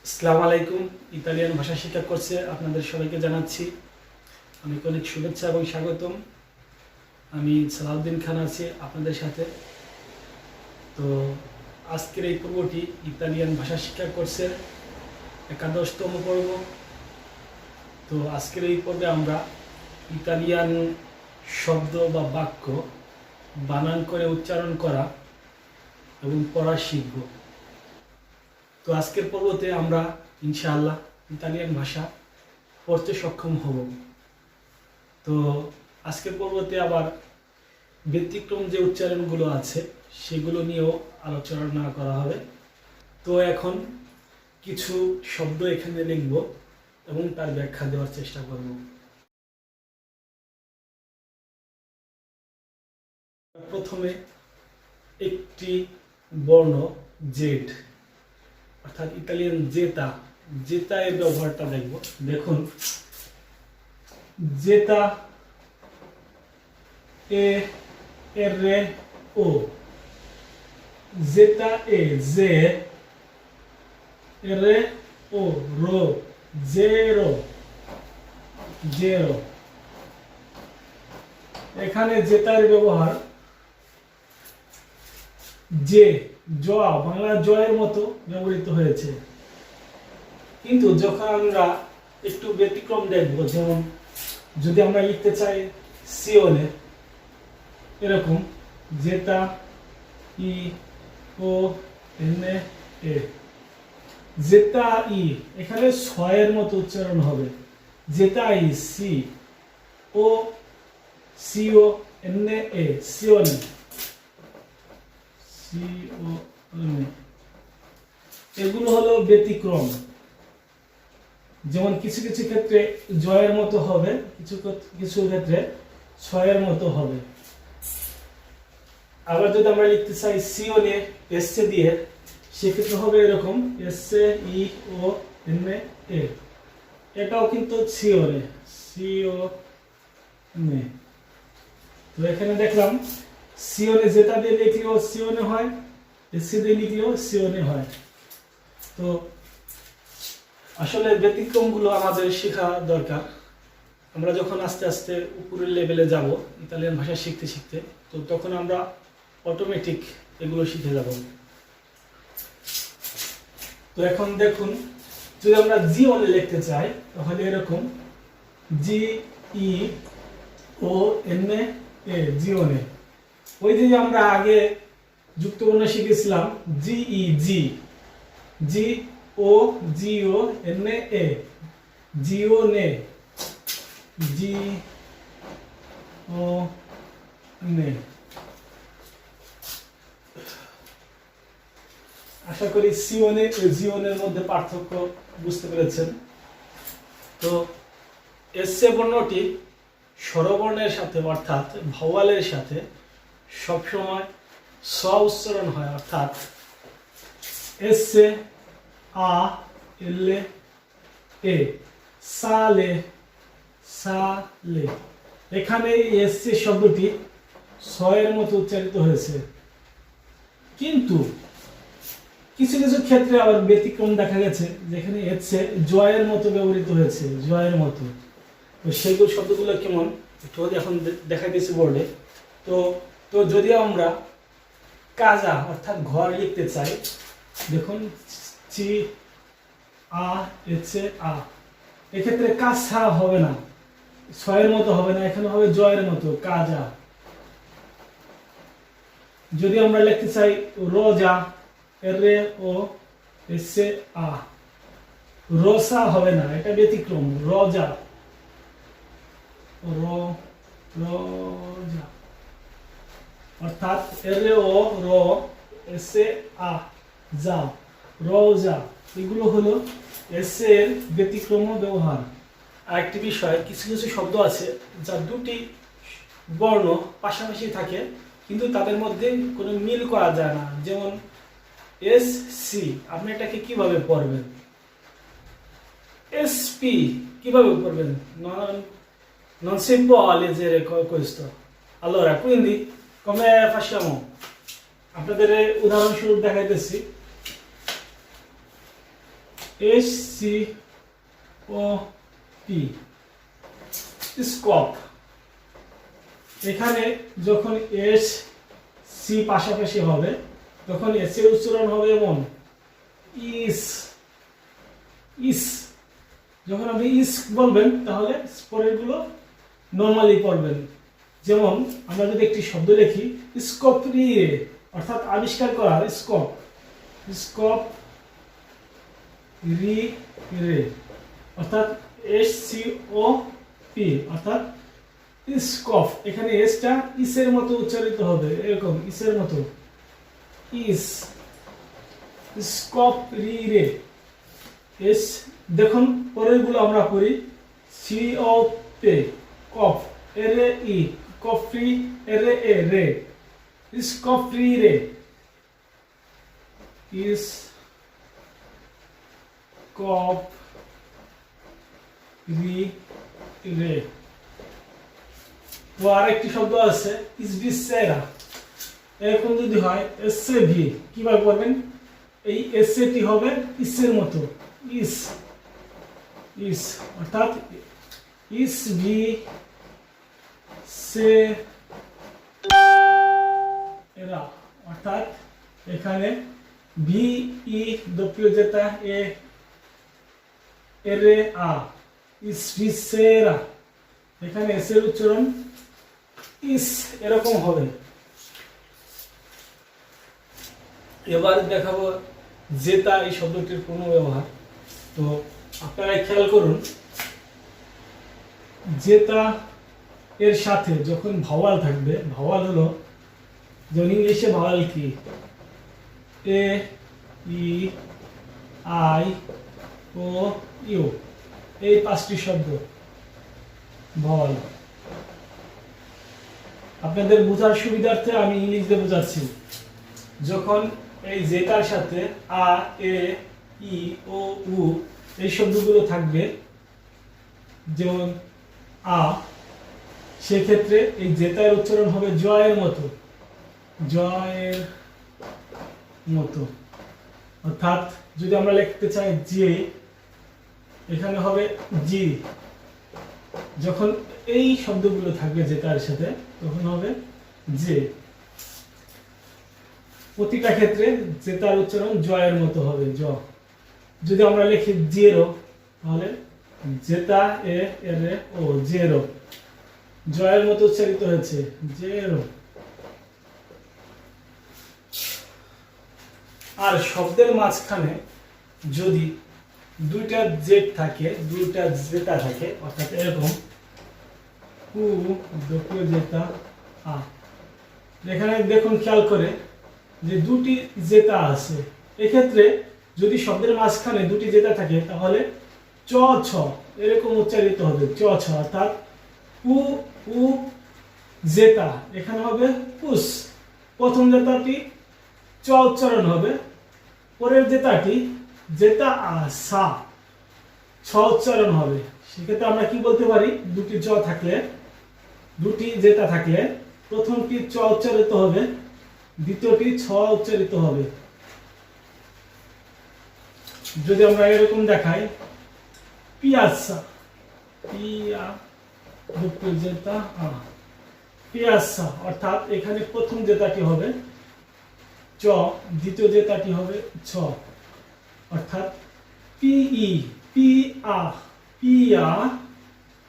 আসসালামু আলাইকুম। ইতালিয়ান ভাষা শিক্ষা কোর্সে আপনাদের সবাইকে জানাচ্ছি অনেক অনেক শুভেচ্ছা এবং স্বাগতম। আমি সালাউদ্দিন খান আছি আপনাদের সাথে। তো আজকের এই পর্বটি ইতালিয়ান ভাষা শিক্ষা কোর্সের 11তম পর্ব। তো আজকের এই পর্বে আমরা ইতালিয়ান শব্দ বা বাক্য বানান করে উচ্চারণ করা এবং পড়া শিখব। তো আজকের পর্বতে আমরা ইনশাআল্লাহ ইতালিয়ান ভাষা পড়তে সক্ষম হব। তো আজকের পর্বতে আবার ব্যতিক্রম যে উচ্চারণগুলো আছে সেগুলো নিয়েও আলোচনা করা হবে। তো এখন কিছু শব্দ এখানে লিখব এবং তার ব্যাখ্যা দেওয়ার চেষ্টা করব। প্রথমে একটি বর্ণ জেড, অর্থাৎ ইতালিয়ান জেতা, জেতা এর ব্যবহারটা দেখব। দেখুন, জেতা এ এর ও, জেতা এ জে এর ও, রো, জেরো, জেরো। এখানে জেতার ব্যবহার যে জ, বাংলা জয়ের মতো ব্যবহৃত হয়েছে, কিন্তু যখন আমরা একটু ব্যতিক্রম দেখব, যেমন যদি আমরা লিখতে চাই সিওনে, এরকম জেতা ই ও এন এ, জেতা ই, এখানে ছয়ের মতো উচ্চারণ হবে, জেতা E C O C O N E, সিওনে, এগুলো হলো ব্যতিক্রম। যেমন কিছু কিছু ক্ষেত্রে জয়ের মতো হবে, কিছু কিছু ক্ষেত্রে ছয়ের মতো হবে। আবার যদি আমরা লিখতে চাই সিওনে এসে দিয়ে, সেক্ষেত্রে হবে এরকম এসে ই ও এন এ, এটাও কিন্তু সিওনে, সিওনে। তো এখানে দেখলাম সিওনে জেতা দিয়ে লিখলেও সিওনে হয়, এসে দিয়ে লিখলেও সিওনে হয়। তো আসলে ব্যতিক্রমগুলো আমাদের শেখা দরকার। আমরা যখন আস্তে আস্তে উপরের লেভেলে যাব ইতালিয়ান ভাষা শিখতে শিখতে, তো তখন আমরা অটোমেটিক এগুলো শিখে যাব। তো এখন দেখুন, যদি আমরা জিওনে লিখতে চাই তাহলে এরকম জি ই ও এন এ, জিওনে। ওই যে আমরা আগে যুক্তবর্ণ শিখেছিলাম জি ই জি, জি ও জি ও এন এ, জিওনে, জি ও নে। আশা করি সিওনে ও জিওনের মধ্যে পার্থক্য বুঝতে পেরেছেন। তো এসে বর্ণটি স্বরবর্ণের সাথে অর্থাৎ ভাওয়ালের সাথে সবসময় স উচ্চারণ হয়, অর্থাৎ এসে আ এলে এ, সালে, সালে। এখানে এসে শব্দটি স এর মতো উচ্চারিত হয়েছে, কিন্তু কিছু কিছু ক্ষেত্রে আবার ব্যতিক্রম দেখা গেছে, যেখানে এসে জয়ের মতো ব্যবহৃত হয়েছে, জয়ের মতো। তো সেগুলো শব্দগুলো কেমন একটু এখন দেখা দিয়েছি বোর্ডে। তো তো যদি আমরা কাজা অর্থাৎ ঘর লিখতে চাই, দেখুন চি আ এসে আ, এক্ষেত্রে কাজা হবে না, ছয়ের মতো হবে না, এখানে হবে জয়ের মতো, কাজা। যদি আমরা লিখতে চাই রোজা, এর ও এসে আ, রোসা হবে না, এটা ব্যতিক্রম, রোজা, রোজা, অর্থাৎ এর ও রো এসে আ, যা, রোজা। এগুলো হলো এসে এর ব্যতিক্রম ব্যবহার। আরেকটি বিষয়, কিছু কিছু শব্দ আছে যা দুটি বর্ণ পাশাপাশি থাকে কিন্তু তাদের মধ্যে কোনো মিল করা যায় না, যেমন এস সি, আপনি এটাকে কিভাবে পড়বেন? এস পি কিভাবে পড়বেন? non si può leggere questo. Allora, quindi come facciamo? আপনাদের উদাহরণস্বরূপ দেখাইতেছি। SCOP স্কপ। এখানে যখন এস সি পাশাপাশি হবে তখন এস এর উচ্চারণ হবে এমন ইস ইস। যখন আপনি ইস বলবেন তাহলে পরের গুলো নরমালি পড়বেন। যেমন আমরা যদি একটি শব্দ লিখি স্কোপ রি, অর্থাৎ আবিষ্কার করা, স্কোপ স্কোপ রি রে, অর্থাৎ SCOP অর্থাৎ স্কপ। এখানে এসটা ইসের মতো উচ্চারিত হবে, এরকম ইসের মতো ইস স্কপ রি রে এস। দেখুন পরের গুলো আমরা পড়ি COP কফ এরে ই কফি এরে এ রে স্কপরি রে ইস কপ রি রে। তো আরেকটি শব্দ আছে ইসবিসেরা। এরকম যদি হয় এসে ভি, কিভাবে করবেন? এই এসএটি হবে ইসের মতো ইস ইস, অর্থাৎ ইস ভি সে এরা, অর্থাৎ এখানে ভি ই দপ্পিও যেটা এ এরে আ ইস ভি সেরা, এখানে এস এর উচ্চারণ ইস এরকম হবে। এবার দেখাবো জেতা এই শব্দটির কোনো ব্যবহার। তো আপনারা খেয়াল করুন, জেতা এর সাথে যখন ভাওয়াল থাকবে, ভাওয়াল হলো যেমন ইংলিশে ভাওয়াল কি এ ই আই ও ইউ, এই পাঁচটি শব্দ ভাওয়াল। আপনাদের বোঝার সুবিধার্থে আমি ইংলিশ দিয়ে বোঝাচ্ছি। যখন এই জেতার সাথে আ এ ই ও উ এই শব্দগুলো থাকবে, যেমন আ, সেক্ষেত্রে এই জেতার উচ্চারণ হবে জয়ের মতো, জয়ের মতো। অর্থাৎ যদি আমরা লিখতে চাই যে, এখানে হবে জি। যখন এই শব্দগুলো থাকবে জেতার সাথে তখন হবে যে। প্রতিটা ক্ষেত্রে জেতার উচ্চারণ জয়ের মতো হবে, জ। যদি আমরা লিখি জেরো তাহলে জেতা এ এর ও জেরো, জয়ের মতো উচ্চারিত হয়েছে জেরো। আর শব্দের মাঝখানে যদি দুইটা জেড থাকে, দুইটা জেতা থাকে, অর্থাৎ এরকম কু দপ্পিও জেতা আ, এখানে দেখুন খেয়াল করে যে দুটি জেতা আছে। এক্ষেত্রে যদি শব্দের মাঝখানে দুটি জেতা থাকে তাহলে চ ছ এরকম উচ্চারিত হবে, চ ছ, অর্থাৎ উ উ জেতা, এখানে হবে পুস। প্রথম জেতাটি চ উচ্চারণ হবে, পরের জেতাটি জেতা আ সা ছ উচ্চারণ হবে। সেক্ষেত্রে আমরা কি বলতে পারি? দুটি চ থাকলে, দুটি জেতা থাকলে প্রথমটি চ উচ্চারিত হবে, দ্বিতীয়টি ছ উচ্চারিত হবে। যদি আমরা এরকম দেখাই পিয়াসা, পিয়া দপ্পিও জেতা আ পিয়াসা, অর্থাৎ এখানে প্রথম জেতাটি হবে চ, দ্বিতীয় জেতাটি হবে ছ, অর্থাৎ পিই পি আ পিয়া,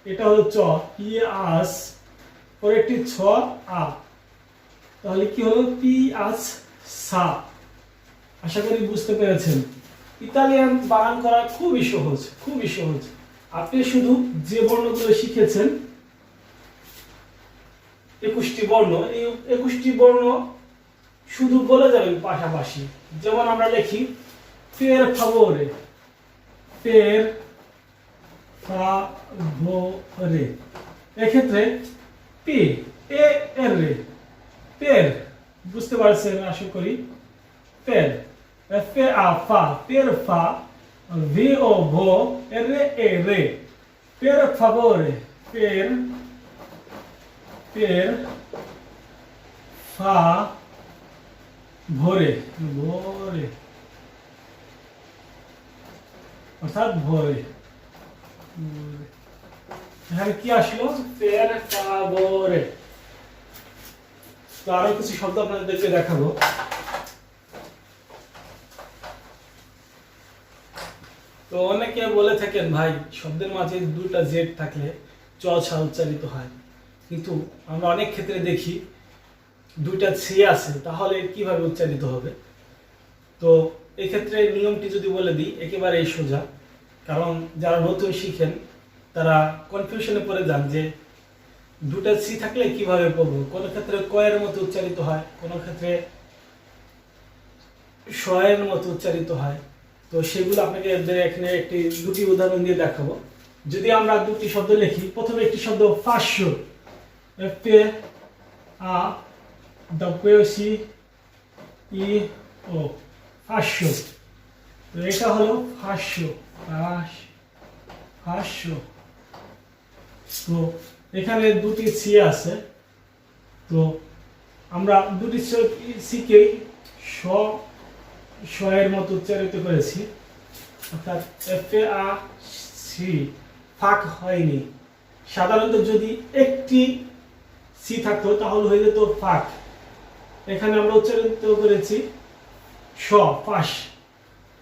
এটা হলো চ, পিয়াস, পরেরটি ছ আ, তাহলে কি হলো পিয়াস সা। আশা করি বুঝতে পেরেছেন। ইতালিয়ান বানান করা খুবই সহজ, খুবই সহজ। আপনি শুধু যে বর্ণগুলো শিখেছেন 21টি বর্ণ, এই 21টি বর্ণ শুধু বলে যাবেন পাশাপাশি। যেমন আমরা লিখি পের ফাভোরে, পের ফাভোরে, এক্ষেত্রে পি এ এর রে, পের, বুঝতে পারছেন আশা করি, পের এফ এ আ ফা, পের ফা, ভি ও ভো, এর রে এ রে, পের ফাভোরে, পের পের ফা ভোরে, ভোরে। অর্থাৎ ভোরে। এখানে কি আসলো? পের কাবরে। তো আরো কিছু শব্দ আপনাদেরকে দেখাবো। তো অনেকে বলে থাকেন ভাই শব্দের মাঝে দুটা জেড থাকলে চ ছা উচ্চারিত হয়, কিন্তু আমরা অনেক ক্ষেত্রে দেখি দুইটা ছি আছে, তাহলে কিভাবে উচ্চারিত হবে? তো এই ক্ষেত্রে নিয়মটি যদি বলে দিই একেবারে সোজা, কারণ যারা নতুন শিখেন তারা কনফিউশনে পড়ে যান যে দুটা সি থাকলে কিভাবে পড়বো। কোনো ক্ষেত্রে কয়ের মতো উচ্চারিত হয়, কোনো ক্ষেত্রে শয়ের মতো উচ্চারিত হয়। তো সেগুলো আপনাকে এখানে দুটি উদাহরণ দিয়ে দেখাবো। যদি আমরা দুটি শব্দ লিখি, প্রথমে একটি শব্দ ফাঁস্য, এফ এ আ ডব্লিউ সি ই ও, ফাঁস্য। তো এটা হলো ফাঁস্য, ফাঁস্য। তো এখানে দুটি সি আছে, তো আমরা দুটি সিকেই এর মতো উচ্চারিত করেছি, অর্থাৎ এফ এ আ সি, ফাঁক হয়নি। সাধারণত যদি একটি সি থাকতো তাহলে হয়ে যেত ফাঁক। এখানে আমরা উচ্চারিত করেছি স, ফাঁস।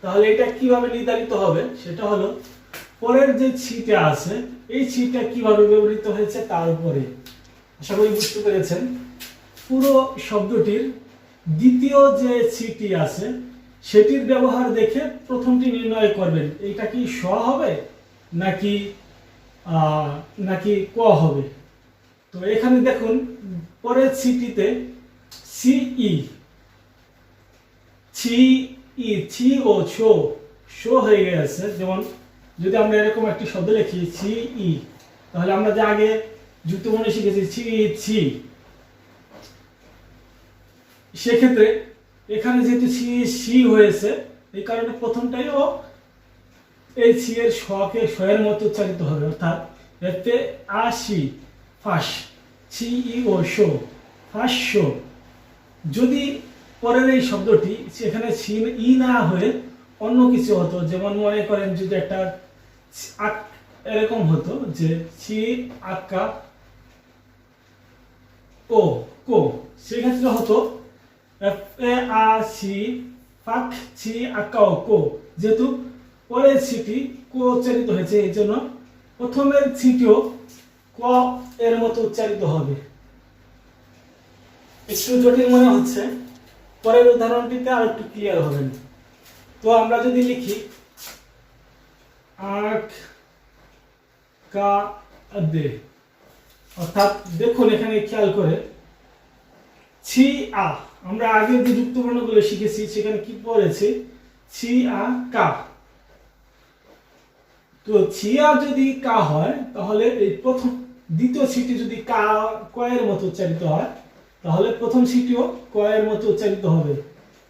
তাহলে এটা কিভাবে নির্ধারিত হবে সেটা হলো পরের যে ছিটা আছে এই ছিটা কিভাবে ব্যবহৃত হয়েছে তার উপরে। আশা করি বুঝতে পেরেছেন। পুরো শব্দটির দ্বিতীয় যে ছিটি আছে সেটির ব্যবহার দেখে প্রথমটি নির্ণয় করবেন, এটা কি স হবে নাকি নাকি ক হবে। তো এখানে দেখুন পরের ছিটিতে সি ই, ছি ও শো হয়ে গেছে। যেমন যদি আমরা এরকম একটি শব্দ লিখি ছি ই, তাহলে আমরা যে আগে যুক্তবর্ণ শিখেছি ছি, সেক্ষেত্রে এখানে যেহেতু সি হয়েছে এই কারণে প্রথমটাই ও এই ছি এর শয়ের মতো উচ্চারিত হবে, অর্থাৎ এতে আসি ফাঁস, ছি ই ও শো, ফাঁস। যদি পরের এই শব্দটি সেখানে ছি ই না হয়ে অন্য কিছু হতো, যেমন মনে করেন যদি একটা এরকম হতো যে ছি আকা ও কো, সেক্ষেত্রে হতো এফ এ আ সি ফাক ছি আকা ও কো। যেহেতু পরের ছিটি কো উচ্চারিত হয়েছে এই জন্য প্রথমের ছিটিও ক এর মতো উচ্চারিত হবে। একটু জটিল মনে হচ্ছে, পরের উদাহরণটিতে আর একটু ক্লিয়ার হবেন। তো আমরা যদি লিখি আখ কা দে, অর্থাৎ দেখুন এখানে খেয়াল করে ছি আ, আমরা আগে যে যুক্তবর্ণগুলো শিখেছি সেখানে কি পড়েছে ছি আ কা। তো ছি আ যদি কা হয় তাহলে এই প্রথম দ্বিতীয় ছিটি যদি কয়ের মতো উচ্চারিত হয় তাহলে প্রথম ছিটিও কয়ের মতো উচ্চারিত হবে।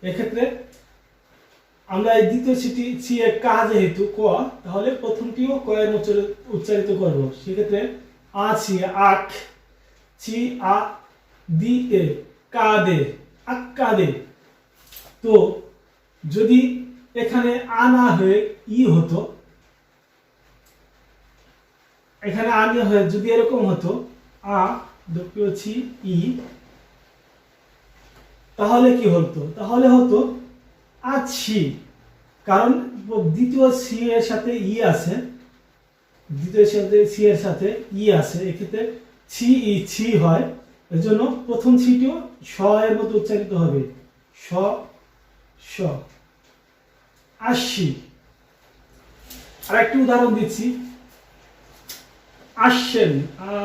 এক্ষেত্রে আমরা এই দ্বিতীয় ছি এর কা যেহেতু ক, তাহলে প্রথমটিও কয়ের মতো উচ্চারিত করব। সেক্ষেত্রে আ ছি আক, ছি আ দি এ, কা দে, আক্কা দে। তো যদি এখানে আ না হয়ে ই হতো, এখানে আ না হয়ে যদি এরকম হতো আ ছি ই, তাহলে কি হতো? তাহলে হতো আছি, কারণ দ্বিতীয় সি এর সাথে ই আছে, দ্বিতীয় সি এর সাথে ই আছে, এক্ষেত্রে ছি ই ছি হয়, এজন্য প্রথম ছিটিও স এর মতো উচ্চারিত হবে, স স। আসি। আর একটি উদাহরণ দিচ্ছি, আসেন,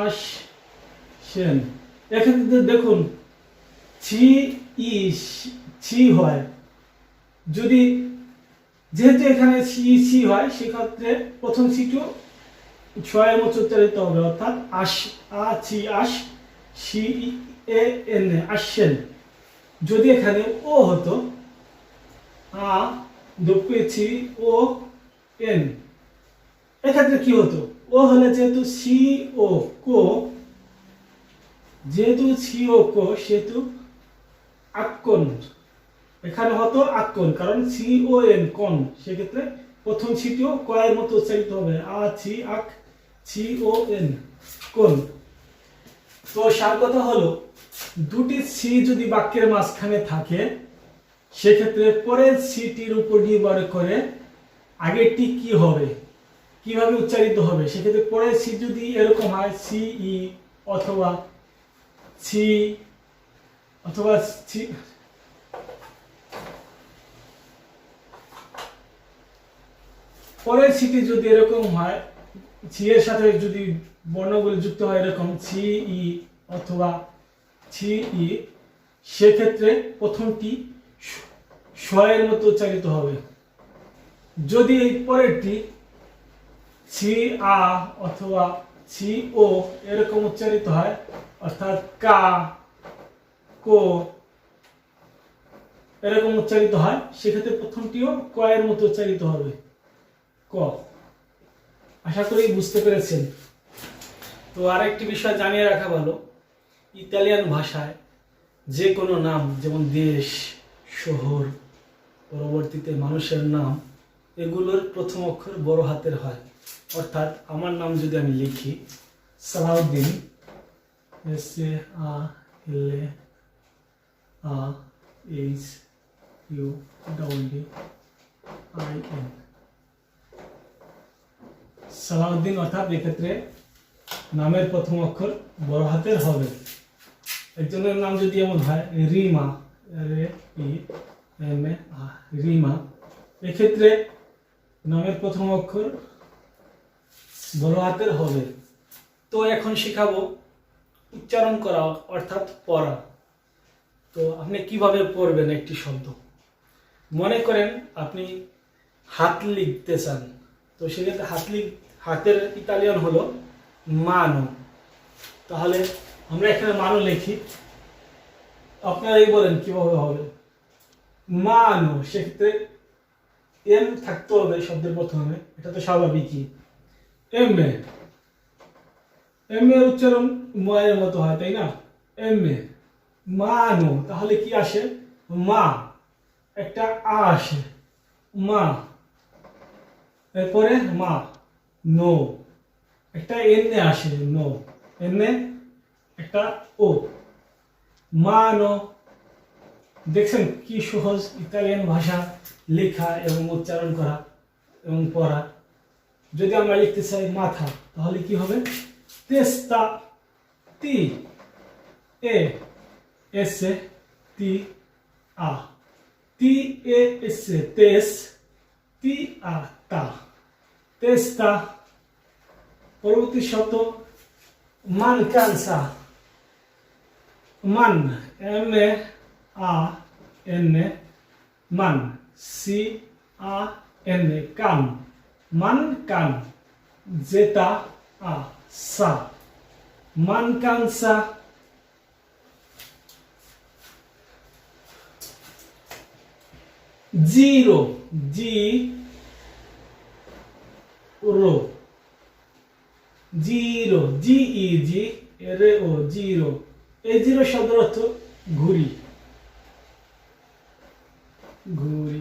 আসেন। এক্ষেত্রে দেখুন ছি ই ছি হয়, যদি যেহেতু এখানে ছি হয় সেক্ষেত্রে প্রথম ছিটিও ছয়ের মতো উচ্চারিত হবে, অর্থাৎ আশ, আ ছি আশ, সি এ এন, আসেন। যদি এখানে ও হতো আ ছি ও এন, এক্ষেত্রে কি হতো? ও হলে যেহেতু সি ও কো, যেহেতু সি ও কো সেহেতু আক্কন, এখানে হতো আক্কন, কারণ সি ও এন কন, সেক্ষেত্রে প্রথম ছিটিও কয়ের মতো উচ্চারিত হবে, আ ছি আক ছি ও এন, কোন। তো সার কথা হলো, দুটি ছি যদি বাক্যের মাঝখানে থাকে সেক্ষেত্রে পরের ছিটির উপর নির্ভর করে আগেরটি কি হবে, কিভাবে উচ্চারিত হবে। সেক্ষেত্রে পরের ছি যদি এরকম হয় সি ই অথবা ছি অথবা ছি, পরের ছিটি যদি এরকম হয়, ছি এর সাথে যদি বর্ণগুলি যুক্ত হয় এরকম ছি ই অথবা ছি ই, সেক্ষেত্রে প্রথমটি স এর মতো উচ্চারিত হবে। যদি এই পরেরটি ছি আ অথবা ছি ও এরকম উচ্চারিত হয়, অর্থাৎ কা কো এরকম উচ্চারিত হয়, সেক্ষেত্রে প্রথমটিও ক এর মতো উচ্চারিত হবে, ক। আশা করি বুঝতে পেরেছেন। তো আরেকটি বিষয় জানিয়ে রাখা ভালো, ইতালিয়ান ভাষায় যে কোনো নাম, যেমন দেশ, শহর, পরবর্তীতে মানুষের নাম, এগুলোর প্রথম অক্ষর বড় হাতের হয়। অর্থাৎ আমার নাম যদি আমি লিখি Salauddin, S A ah L A ah H U double D I N, Salauddin, অর্থাৎ এক্ষেত্রে নামের প্রথম অক্ষর বড় হাতের হবে। একজনের নাম যদি এমন হয় রিমা, রিমা, এক্ষেত্রে নামের প্রথম অক্ষর বড় হাতের হবে। তো এখন শিখাবো উচ্চারণ করা, অর্থাৎ পড়া। তো আপনি কিভাবে পড়বেন একটি শব্দ। মনে করেন আপনি হাত লিখতে চান, তো সেক্ষেত্রে হাতের ইতালিয়ান হলো মানো। তাহলে আমরা এখানে মানো লিখি, আপনারাই বলেন কিভাবে হবে। মানো, সেক্ষেত্রে এম থাকতে হবে শব্দের প্রথমে, এটা তো স্বাভাবিকই। এম এ, এম এর উচ্চারণ ময়ের মতো হয়, তাই না? এম এ, মানো, তাহলে কি আসে? মা, একটা আ আসে, মা, এরপরে মা, নো, একটা এনে আসে, নো, এনে একটা ও, মানো। দেখছেন কি সহজ ইতালিয়ান ভাষা লেখা এবং উচ্চারণ করা এবং পড়া। যদি আমরা লিখতে চাই মাথা, তাহলে কি হবে? তেস্তা, তি এ এস এ তি আ, তি এ এস এ তেস, তি আ তা, তেস্তা। পরবর্তী শব্দ মানকানসা, মান, M A a N A, মান, সি আ এন এ, কান, মান কান, জেতা আ সা, মানকানসা। জিরো, জি রো, জিরো, জি ই জি রে ও, জিরো। এই জিরো শব্দের অর্থ ঘুড়ি, ঘুড়ি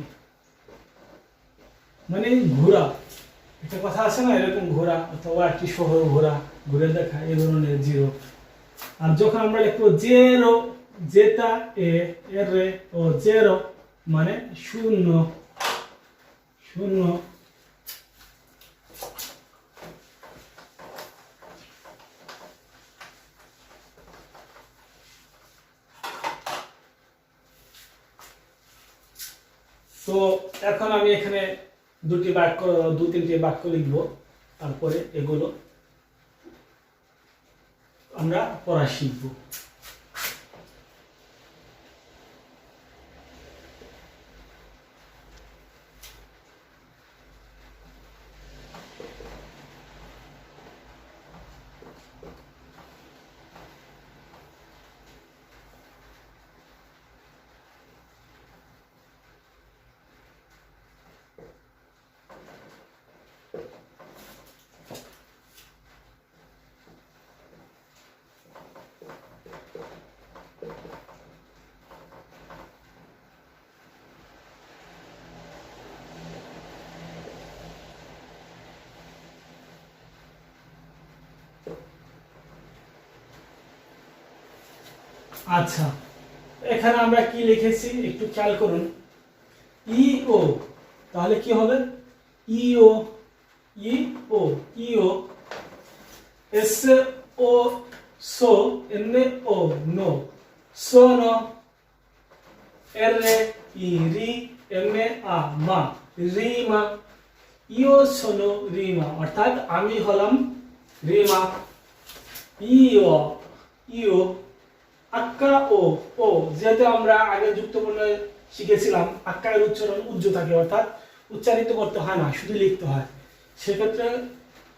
মানে ঘোড়া। একটা কথা আছে না, এরকম ঘোড়া অথবা একটি শহর ঘোড়া, ঘুরে দেখা, এই ধরনের জিরো। আর যখন আমরা লিখবো জেরো, জেতা এ এর রে ও, জেরো মানে শূন্য, শূন্য। তো এখন আমি এখানে দু তিনটি বাক্য লিখবো, তারপরে এগুলো আমরা পড়া শিখবো। আচ্ছা, এখানে আমরা কি লিখেছি একটু খেয়াল করুন, ইও, তাহলে কি হবে E O, E O, E O, S O সো, এন ও নো, সোনো, এর ই রি, এম আ মা, রিমা, ইও সোনো রিমা, অর্থাৎ আমি হলাম রিমা। ইও, ইও, আক্কা ও, ও, যেহেতু আমরা আগে যুক্তবর্ণ শিখেছিলাম আক্কার উচ্চারণ উজ্জ থাকে, অর্থাৎ উচ্চারিত করতে হয় না, শুধু লিখতে হয়, সেক্ষেত্রে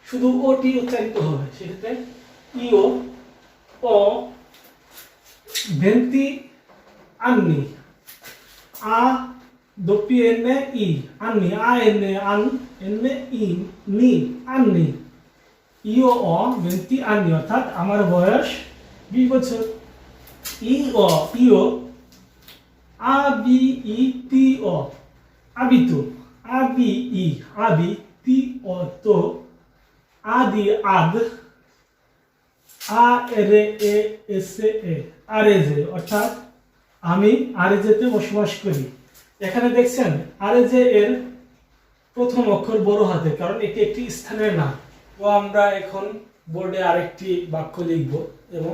শুধু ওটি উচ্চারিত হবে, সেক্ষেত্রে ইও, ও, ভেন্তি আন্নি, আ দোপি এনে ই, আন্নি, আ এনে আন, এনে ই নি, আন্নি, ইও অ ভেন্তি আন্নি, অর্থাৎ আমার বয়স 20 বছর। ইও, ইও, আ বি ই তি ও, আবিতো, আবি ই, আবি, তি ও তো, আদি আদ, আ এরে এ এসে এ, আরেজে, অর্থাৎ আমি আরেজেতে বসবাস করি। এখানে দেখছেন আরেজে এর প্রথম অক্ষর বড় হাতে, কারণ এটি একটি স্থানের নাম। তো আমরা এখন বোর্ডে আরেকটি বাক্য লিখব এবং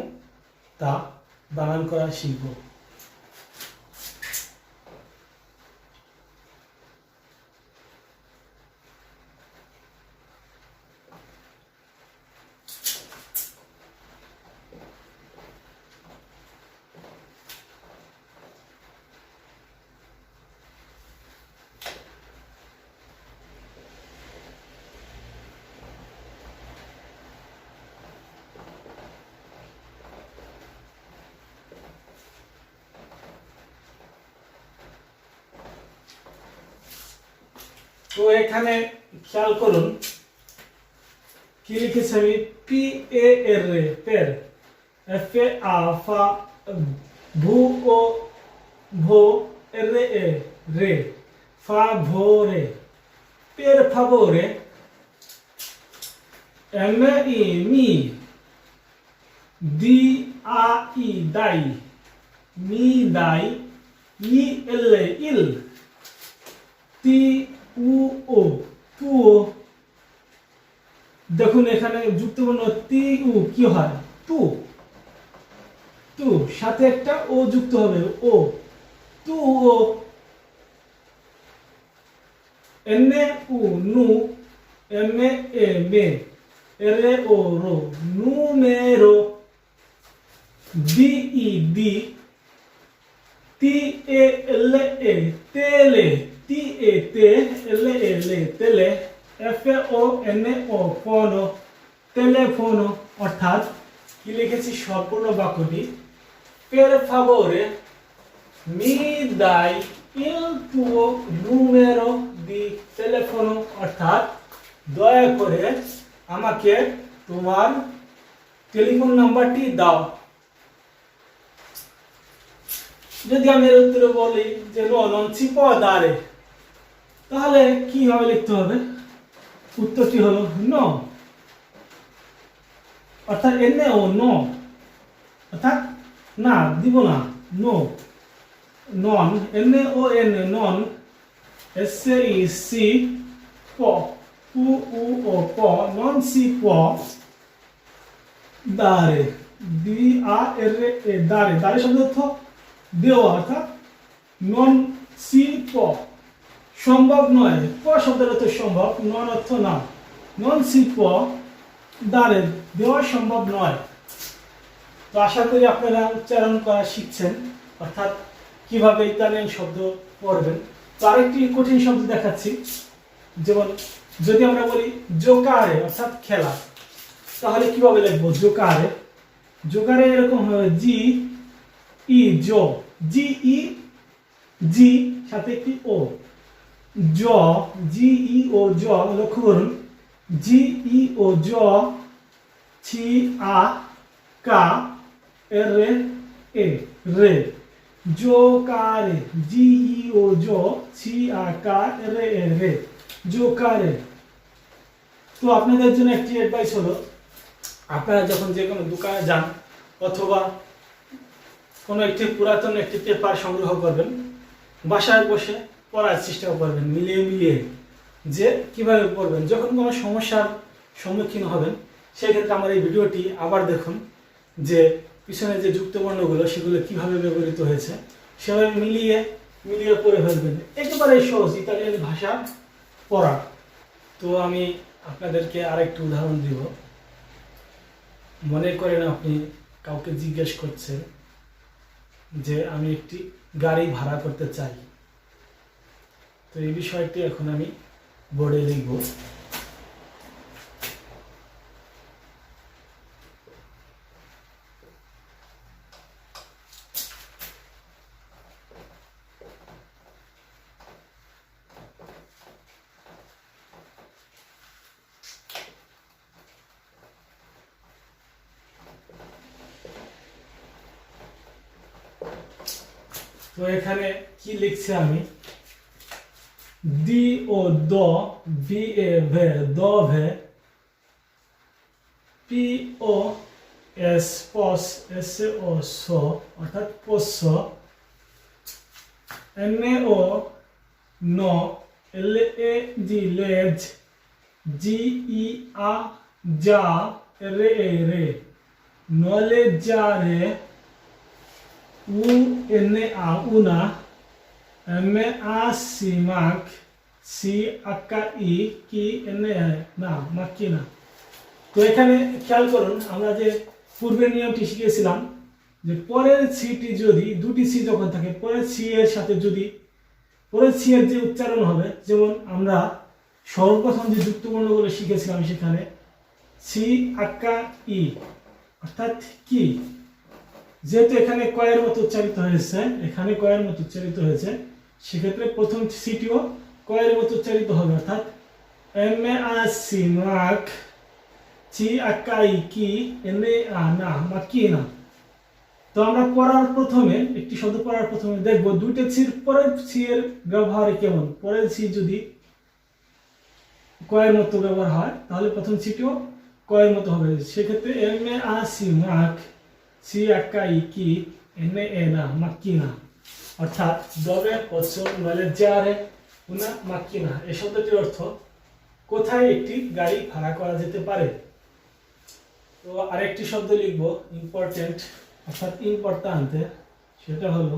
তা বানান করা শিখব। তো এখানে খেয়াল করুন কি লিখেছি আমি, পি এ এর রে, পের, এফ এ আ ফা, ভু ও ভো, এর রে এ রে, ফা ভো রে, পের ফাভোরে, এম ই মি, দি আ ই দাই, মি দাই, ই এল ইল, তি উ ও তুও। দেখুন এখানে যুক্তবর্ণ তি উ কি হয়, তু, তু, সাথে একটা ও যুক্ত হবে, ও, তু ও, এনে উ নু, এমে এ মে, এরে ও রো, নু মে রো, দি ই দি, তি এ এল এ তেলে, তি এ তে, এল এ লে তেলে, এফ ও এন ও ফোনো, টেলিফোনো। অর্থাৎ কি লিখেছি সম্পূর্ণ বাক্যটি, per favore mi dai il tuo numero di telefono, অর্থাৎ দয়া করে আমাকে তোমার টেলিফোন নাম্বারটি দাও। যদি আমি এর উত্তরে বলি যে non si può dare, তাহলে কিভাবে লিখতে হবে, উত্তরটি হলো নো, অর্থাৎ এনে ও নো, অর্থাৎ না দিব না, নো, নন, এনে ও এন, নন, এস ই সি, প, উ উ ও প, নন সি প, দারে, ডি আ এর এ, দারে, দারে শব্দ অর্থ দেওয়া, অর্থাৎ নন সি প, সম্ভব নয়, প শব্দের অর্থ সম্ভব, নন অর্থ না, নন সি প, দারে, দেওয়া সম্ভব নয়। তো আশা করি আপনারা উচ্চারণ করা শিখছেন, অর্থাৎ কিভাবে ইতালিয়ান শব্দ পড়বেন। তো আরেকটি কঠিন শব্দ দেখাচ্ছি, যেমন যদি আমরা বলি জোকারে, অর্থাৎ খেলা, তাহলে কিভাবে লিখবো জোকারে, জোকারে এরকম হবে জি ই জো, জি ই জি সাথে একটি ও, জ, জি ই ও জ, লক্ষ্য করুন জি ই ও জ, ছি আ কা, এর এ রে, জোকারে, জি ই ও জ, ছি আ কা, এর এ রে, জোকারে। তো আপনাদের জন্য একটি অ্যাডভাইস হলো, আপনারা যখন যে কোনো দোকানে যান অথবা কোনো একটি পুরাতন একটি পেপার সংগ্রহ করবেন, বাসায় বসে পড়ার চেষ্টা করবেন মিলিয়ে মিলিয়ে যে কিভাবে পড়বেন। যখন কোনো সমস্যার সম্মুখীন হবেন সেক্ষেত্রে আমার এই ভিডিওটি আবার দেখুন, যে পিছনে যে যুক্তবর্ণগুলো সেগুলো কিভাবে ব্যবহৃত হয়েছে, সেভাবে মিলিয়ে মিলিয়ে পড়ে ফেলবেন। একেবারে সহজ ইতালিয়ান ভাষা পড়া। তো আমি আপনাদেরকে আরেকটু উদাহরণ দিব। মনে করেন আপনি কাউকে জিজ্ঞেস করছেন যে আমি একটি গাড়ি ভাড়া করতে চাই। তো এই বিষয়টি এখন আমি বোর্ডে লিখব। তো এখানে কি লিখছি আমি, ডি ও দ, ভি এ ভে, দ ভে, পি ও এস পস, এস ও স অর্থাৎ পোষ্য, এন ও ন, এল এ জি লেজ, জি ই আ যা, রে এ রে, নলে যা রে, U N A una, M A C Mac, C H I কি N A না মাকিনা। তো এখানে খেয়াল করুন, আমরা যে পূর্বের নিয়মটি শিখেছিলাম যে পরের সিটি যদি দুটি সি যখন থাকে, পরের সি এর সাথে যদি পরের সি এর যে উচ্চারণ হবে, যেমন আমরা সর্বপ্রথম যে যুক্তবর্ণগুলো শিখেছিলাম সেখানে সি আকা ই অর্থাৎ কি, যেহেতু এখানে কয়ের মতো উচ্চারিত হয়েছে, এখানে কয়ের মতো উচ্চারিত হয়েছে, সেক্ষেত্রে প্রথম সিটিও কয়ের মতো উচ্চারিত হবে, অর্থাৎ এম এ আ সি মাক, চি আকাই কি, এন এ আ না মাকিনা। তো আমরা পড়ার প্রথমে একটি শব্দ পড়ার প্রথমে দেখব দুইটা সির পরের সি এর ব্যবহার কেমন। পরের সি যদি কয়ের মতো ব্যবহার হয় তাহলে প্রথম সিটিও কয়ের মতো হবে। সেক্ষেত্রে এম এ আ সি মাক, সি আকাই কি, এন এ না মাকিনা, অর্থাৎ দবে পচ্ছ নলে জারে উনা মাকিনা। এই শব্দটির অর্থ কোথায় একটি গাড়ি ভাড়া করা যেতে পারে। তো আরেকটি শব্দ লিখব ইম্পর্টেন্ট অর্থাৎ ইম্পর্টান্তে, সেটা হলো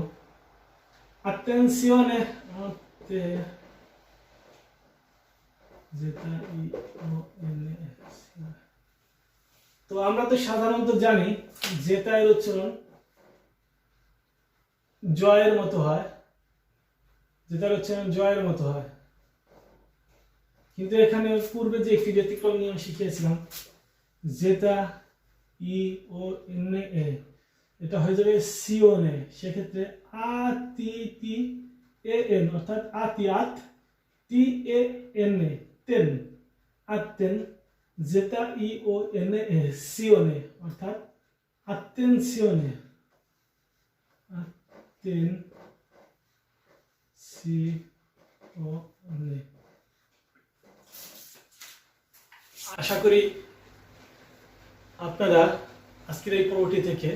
attenzione, যেটা ই ও এন এ। তো আমরা তো সাধারণত জানি যেটা এর উচ্চারণ জয়ের মতো হয়, যেটার উচ্চারণ জয়ের মতো হয়, কিন্তু এখানে পূর্বে যে একটি ব্যতিক্রম নিয়ম শিখিয়েছিলাম যেটা ই ও এন এ, এটা হয়ে যাবে সিওনে। সেক্ষেত্রে আ তি তি এ এন অর্থাৎ আতিয়াত, টি এ এন এ তেন, আতেন, যেটা ই ও এন এ সিওনে অর্থাৎ attenzione, attenzione। আশা করি আপনারা আজকের এই পর্বটি থেকে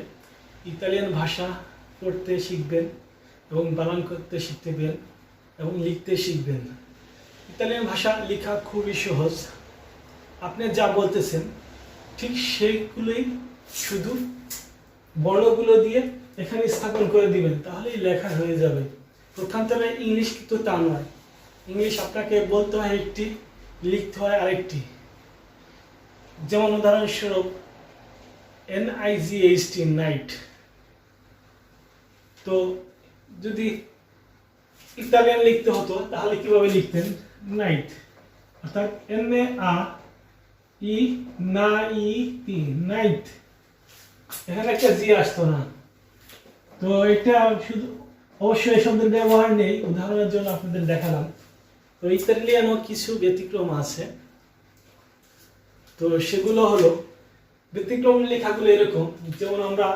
ইতালিয়ান ভাষা পড়তে শিখবেন এবং বানান করতে শিখবেন এবং লিখতে শিখবেন। ইতালিয়ান ভাষা লেখা খুবই সহজ। আপনি যা বলতেছেন ঠিক সেইগুলোই শুধু বর্ণগুলো দিয়ে এখানে স্থাপন করে দিবেন, তাহলেই লেখা হয়ে যাবে। প্রথান্তরে ইংলিশ কিন্তু তা নয়। ইংলিশ আপনাকে বলতে হয় একটি, লিখতে হয় আরেকটি। যেমন উদাহরণস্বরূপ NIGHT নাইট। তো যদি ইতালিয়ান লিখতে হতো তাহলে কিভাবে লিখতেন, নাইট অর্থাৎ NAI না ই টি নাইট, এখানে একটা জি আসতো না। তো এটা শুধু অবশ্যই এই শব্দের ব্যবহার নেই, উদাহরণের জন্য আপনাদের দেখালাম। তো ইতালিয়ানও কিছু ব্যতিক্রম আছে। তো সেগুলো হলো ব্যতিক্রম লেখাগুলো এরকম, যেমন আমরা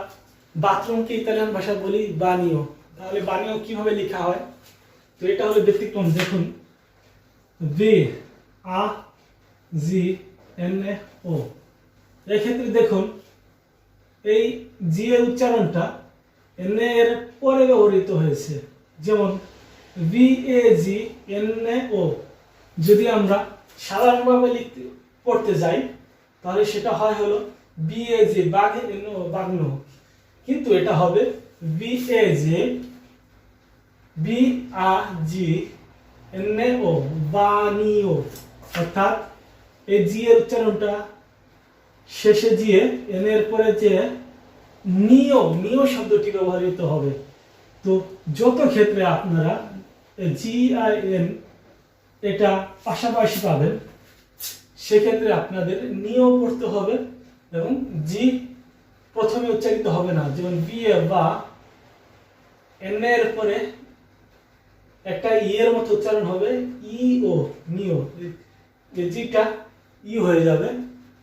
বাথরুমকে ইতালিয়ান ভাষায় বলি বানিও, তাহলে বানিও কিভাবে লেখা হয়। তো এটা হলো ব্যতিক্রম। দেখুন ভি আ জি এন ও, এক্ষেত্রে দেখুন এই জি এর উচ্চারণটা এন এর পরে ব্যবহৃত হয়েছে, যেমন VAG NO যদি আমরা সাধারণভাবে পড়তে যাই তাহলে সেটা হয় হলো BAG বাগ্ন, কিন্তু এটা হবে VAG BAGNO বানিও, অর্থাৎ এই জি এর উচ্চারণটা শেষে দিয়ে এন এর পরে যে নিও শব্দটি ব্যবহৃত হবে। তো যত ক্ষেত্রে আপনারা GIN এটা পাশাপাশি পাবেন সেক্ষেত্রে আপনাদের নিও পড়তে হবে এবং জি প্রথমে উচ্চারিত হবে না, যেমন বিএ বা এন এর পরে একটা ই এর মতো উচ্চারণ হবে ইও নিও, এই জিটা ই হয়ে যাবে,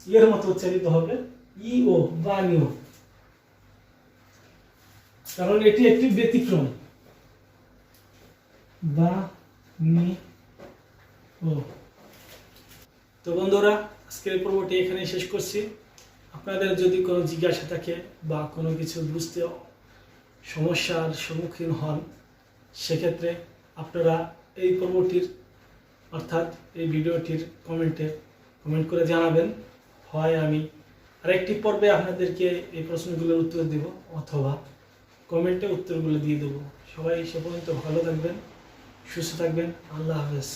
ই এর মতো উচ্চারিত হবে ইও বা নিও, কারণ এটি একটি ব্যতিক্রম। বা নি ও। তো বন্ধুরা, আজকের পর্বটি এখানেই শেষ করছি। আপনাদের যদি কোনো জিজ্ঞাসা থাকে বা কোনো কিছু বুঝতে সমস্যার সম্মুখীন হন সেক্ষেত্রে আপনারা এই পর্বটির অর্থাৎ এই ভিডিওটির কমেন্ট করে জানাবেন। হয় আমি আরেকটি পর্বে আপনাদেরকে এই প্রশ্নগুলোর উত্তর দেব অথবা কমেন্টে উত্তরগুলো দিয়ে দেবো। সবাই সে পর্যন্ত ভালো থাকবেন, সুস্থ থাকবেন। আল্লাহ হাফেজ।